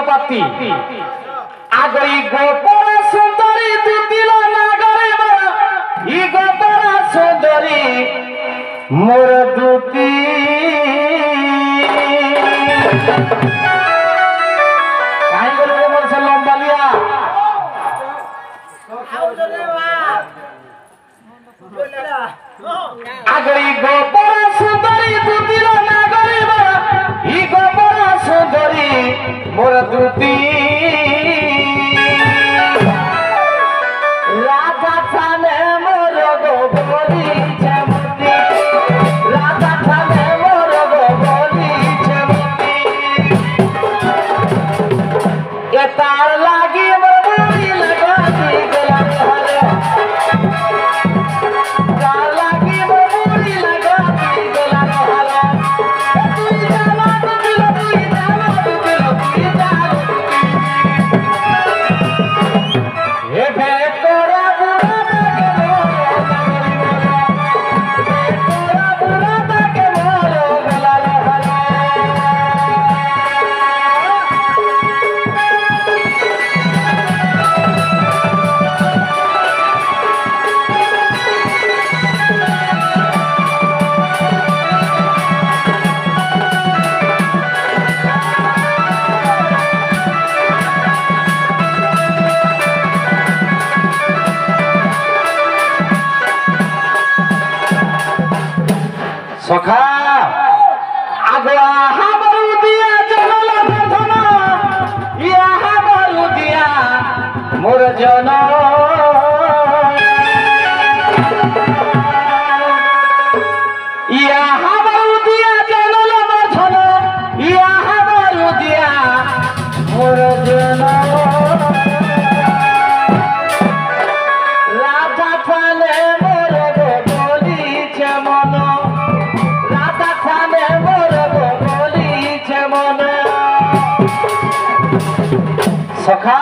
सरपाती आगई गोपरा सुंदरी दुतिला नागरे ई गोपरा सुंदरी मोर दुती काहे बोले मोर से लंबा लिया आगई गोपरा सुंदरी दुतिला नागरे ई गोपरा सुंदरी मोर दुती राधा थाने मोर गोबरी चमती राधा थाने मोर गोबरी चमती ये तार लागी मोरी लगा दी गला हरे तार लागी मोरी लगा दी गला हरे तू जाना तू दिल ये बेतोरा बुरा के मोरो बेतोरा बुरा के मोरो गला हरे सखा आगवा हाबरू दिया जनल प्रथम या हाबरू दिया मोर जन या हाबरू दिया जनल प्रथम या हाबरू दिया मोर जन राधा थाने मोर गोली चमन सखा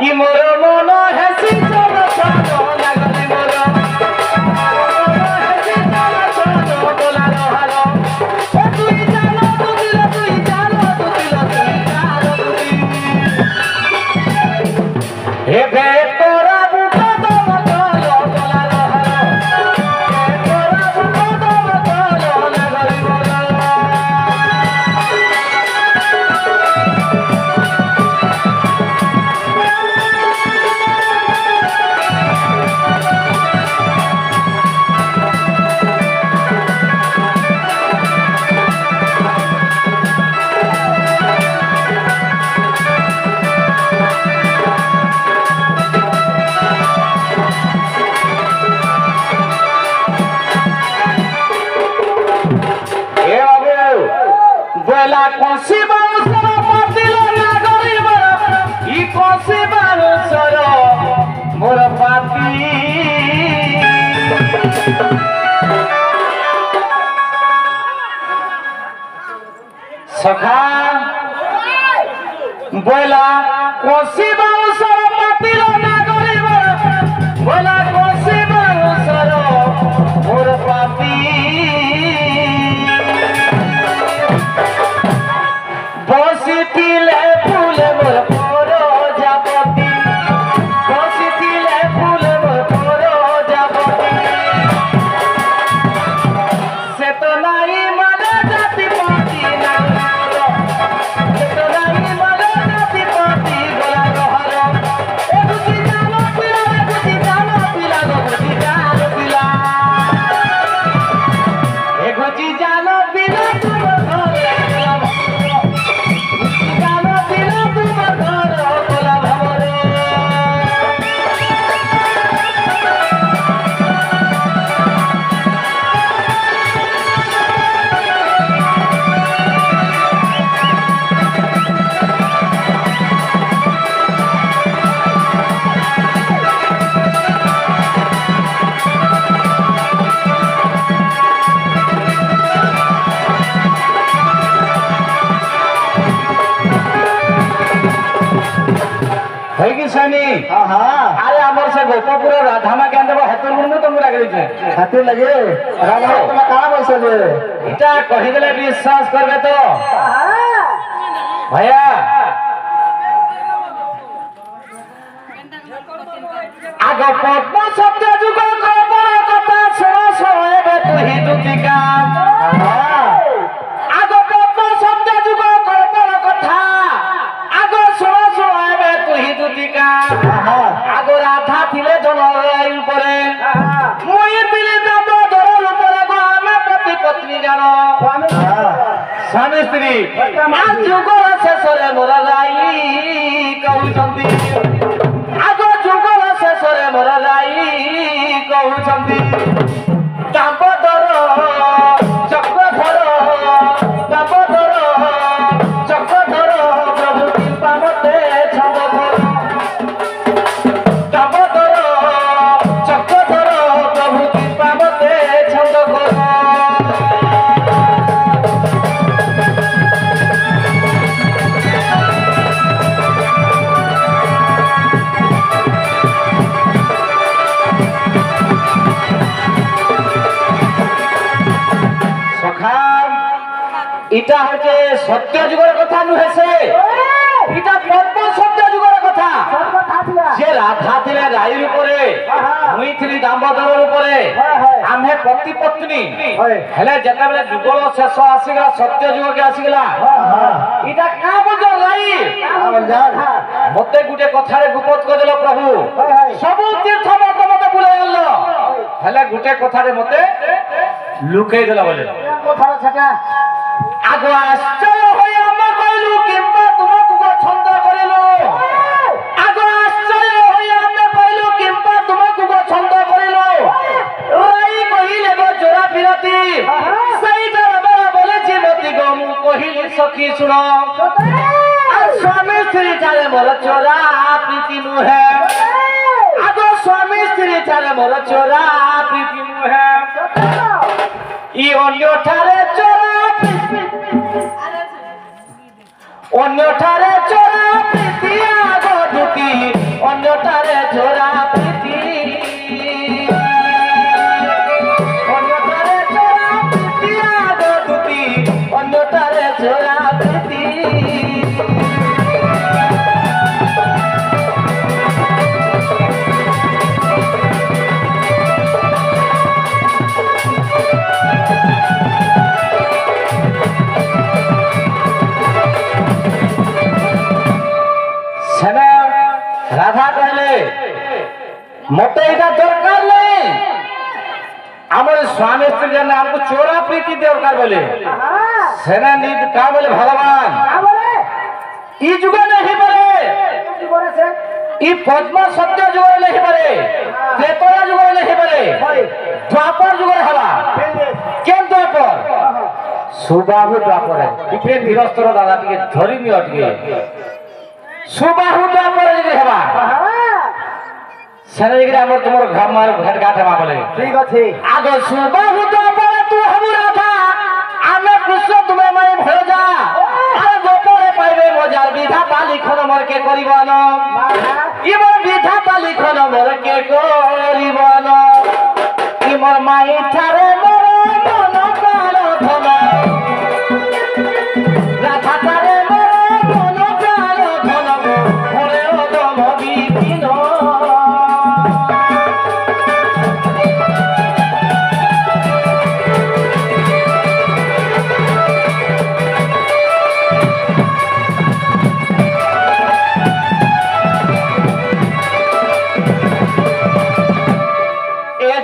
ई मोर मन हेसी चल चलो लागले मोर हेसी चल चलो बोला रहलो ओ तुई जानो तू दिल तुई जानो तू दिल तुई जानो हे बे तोरा बुका तो चलो बोला रहलो तोरा बुका तो चलो लागले मोर बोला कोसी बाउसर पातिल नागरी मोर ई कोसी बाउसर मोर पाती सखा बोला कोसी बाउसर पातिल नागरी मोर बोला कोसी बाउसर मोर पाती बसिथिले फूले मोर पोरो जापति बसिथिले फूले मोर पोरो जापति से तो नाई माला जाति पाती ना से तो नाई माला जाति पाती गला रहरो ए बुझी जानो पिला गो बुझी जानो पिला ए बुझी जानो पिला तू अरे आमर से गोपापुर राधामा के अंदर हतुर गुण तुम लगे हतुर लगे राधा तुम कहां बैसल इटा कहि देले विश्वास करबे तो भैया পদ্ম শব্দ যুগ কল্পনা কথা শোনা শোনাবে তুহি দুতিকা আগ পদ্ম শব্দ যুগ কল্পনা কথা আগ শোনা শোনাবে তুহি দুতিকা আগ রাধা থিলে জনরাই উপরে মুই পিলে দাম দরর উপরে গো আমি পতি পত্নী জানো স্বামী স্ত্রী আজ যুগর শেষরে মোরা যাই কହୁଛନ୍ତି আগ যুগর শেষরে মোরা যাই কହୁଛନ୍ତି দাম্পদর চক্রধর দাম্পদর চক্রধর প্রভু কৃপা মতে ছন্দ ধর দাম্পদর চক্রধর প্রভু কৃপা মতে ছন্দ ধর এটা হচ্ছে সত্য যুগের কথা নুহেছে এটা পদ্ম সত্য যুগের কথা যে রাধা ଥିଲେ রাইর উপরে মুই থিলি দাম্পদর উপরে আমি পতি পত্নী হেলে যেତେବେଳେ যুগল শেষ আসিগলা সত্য যুগকে আসিগলা এটা কা বুঝ রাই মতে গুটে কথারে গুপত করেল প্রভু সবু তীর্থ মতে বুলাই গেল হেলে গুটে কথারে মতে লুকাই দেলা বলে কথা সেটা আগ আশ্চর্য হয়ে আমরা কইলু কিংবা তোমাকে পছন্দ করিল আগ আশ্চর্য হয়ে আমরা কইলু কিংবা তোমাকে পছন্দ করিল রাই কইলে গো জোড়া বিরতি সেইটা বাবা বলেছি মতি গো মু কহিলি সখী শুনো স্বামী স্ত্রী ছাড়ে মোর চোরা প্রীতি নুহে আগ স্বামী স্ত্রী ছাড়ে মোর চোরা প্রীতি নুহে ই অন্যঠারে চোরা অন্যঠারে চোরা প্রীতি আগ দুটি অন্যঠারে চোরা প্রীতি অন্যঠারে চোরা প্রীতি আগ দুটি অন্যঠারে চোরা প্রীতি রাধা কহিলে মতে এটা দরকার নেই আমার স্বামী স্ত্রী জানে আমাকে চোরা প্রীতি দরকার বলে সেনা নিদ কা বলে ভগবান ই যুগে নেই পারে ই পদ্ম সত্য যুগে নেই পারে ত্রেতয়া যুগে নেই পারে দ্বাপর যুগে হলা কেন দ্বাপর সুবাহু দ্বাপরে টিকে নিরস্তর দাদা টিকে ধরি নিও টিকে সুবাহু দ্বাপরে যদি হেবা সেনা যদি আমার তোমার ঘামার ঘাট ঘাট হেবা বলে ঠিক আছে আগ সুবাহু দ্বাপরে তু হবু রাধা আমি কৃষ্ণ তুমি মাই ভয় যা আর গোপরে পাইবে মজার বিধাতা লিখন মরকে করিব না ইমর বিধাতা লিখন মরকে করিব না ইমর মাই ঠারে মর মন প্রাণ ধন রাধা ঠারে মর মন প্রাণ ধন হরে ওদম বিপিন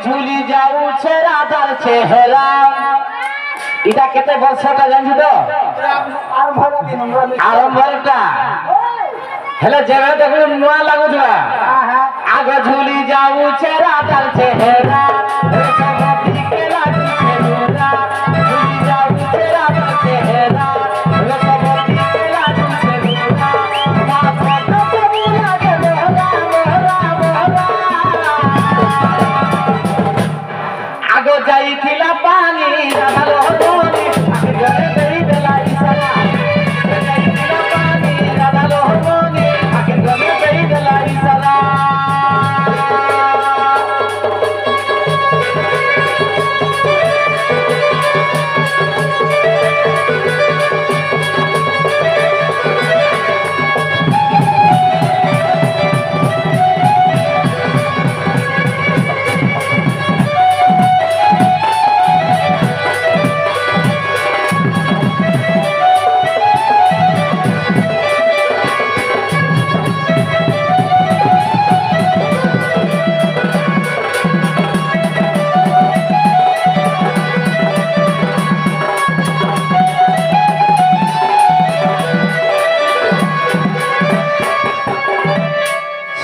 ঝুলি যাউছে রাধার চেহারা এটা কেতে বর্ষটা জানি তো আরম্ভটা হেলে যেভাবে দেখলে নয়া লাগুছিলা আগ ঝুলি যাউছে রাধার চেহারা দিকে লাগুছে লোরা ঝুলি যাউছে রাধার চেহারা দিকে লাগুছে লোরা মাথা তো লাগে মোহরা মোহরা মোহরা আগ যাইছিলা পানি রাধালো হনি আগে দেই দেলা ইসারা যাইছিলা পানি রাধালো হনি আগে দেই দেলা ইসারা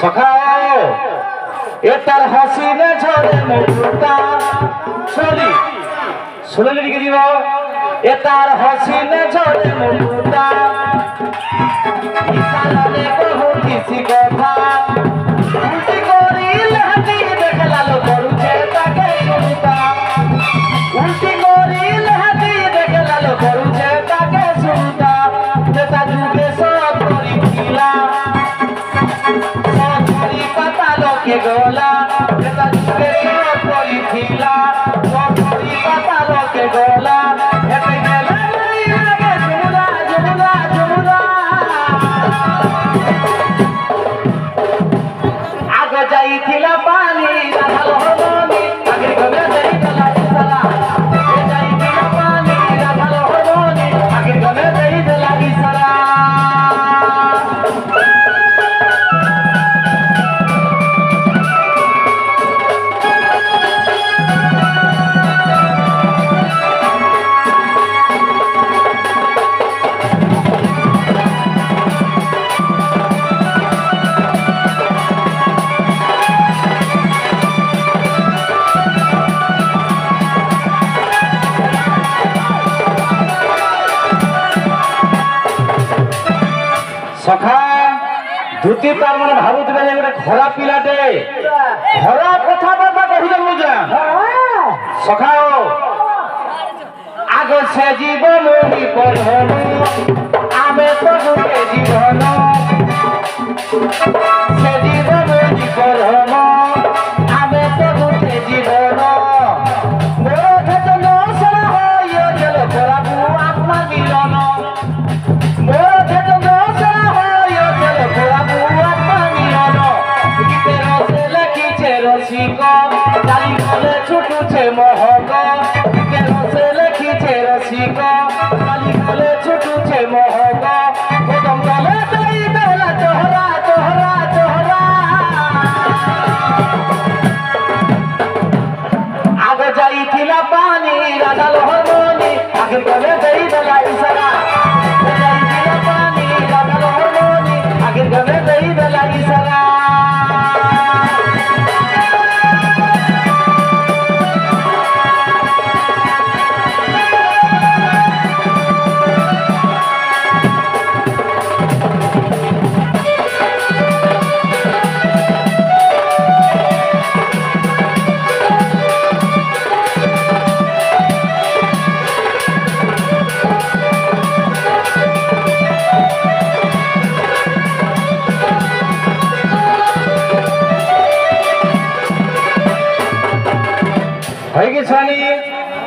সখাও এ তার হাসিনে ঝরে মুক্তা শুনি শুনলে লিখে দিব এ তার হাসিনে ঝরে মুক্তা ইসারালে কহু কিসি কথা উল্টি করিলে হাতি দেখলালো করুছে তাকে শুনতা উল্টি করিলে হাতি দেখলালো করুছে তাকে শুনতা যেটা যুগে সব করি খিলা সব করি পাতালো কে গোলা যেটা যুগে সব করি খিলা সব করি পাতালো কে গোলা এতে গেলে লাগে যমুনা যমুনা যমুনা আগে যাইছিল পানি রাধাল হরমনি আগে গলে যাইতলা ইসারা আগে যাইছিল পানি রাধাল হরমনি আগে গলে যাইতলা ইসারা সখা ধুতি তার মানে ভাবুথিবে যে গোটে খরা পিলাটে খরা কথাবার্তা কহিলে বুঝা সখাও আগে সে জীবন বিপন্ন আমি তো গুটে জীবন সে জীবন বিপন্ন আমি তো গুটে জীবন মোর ক্ষেত্র সরা হইয়া গেল প্রভু আত্মা মিলন মোর ক্ষেত্র রসিক চালি গলে ছুটুছে মহক রসে লেখিছে রসিক চালি গলে ছুটুছে মহক প্রথম গলে দেই বেলা চহরা চহরা চহরা আগে যাইছিলা পানি রাধাল হরমনি আগে গলে দেই বেলা ইসারা যাইছিলা পানি রাধাল হরমনি আগে গলে দেই বেলা ইসারা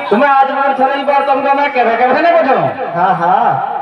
तुम्हें आज बार तुमको मैं कह रहा ना बोझो हाँ हाँ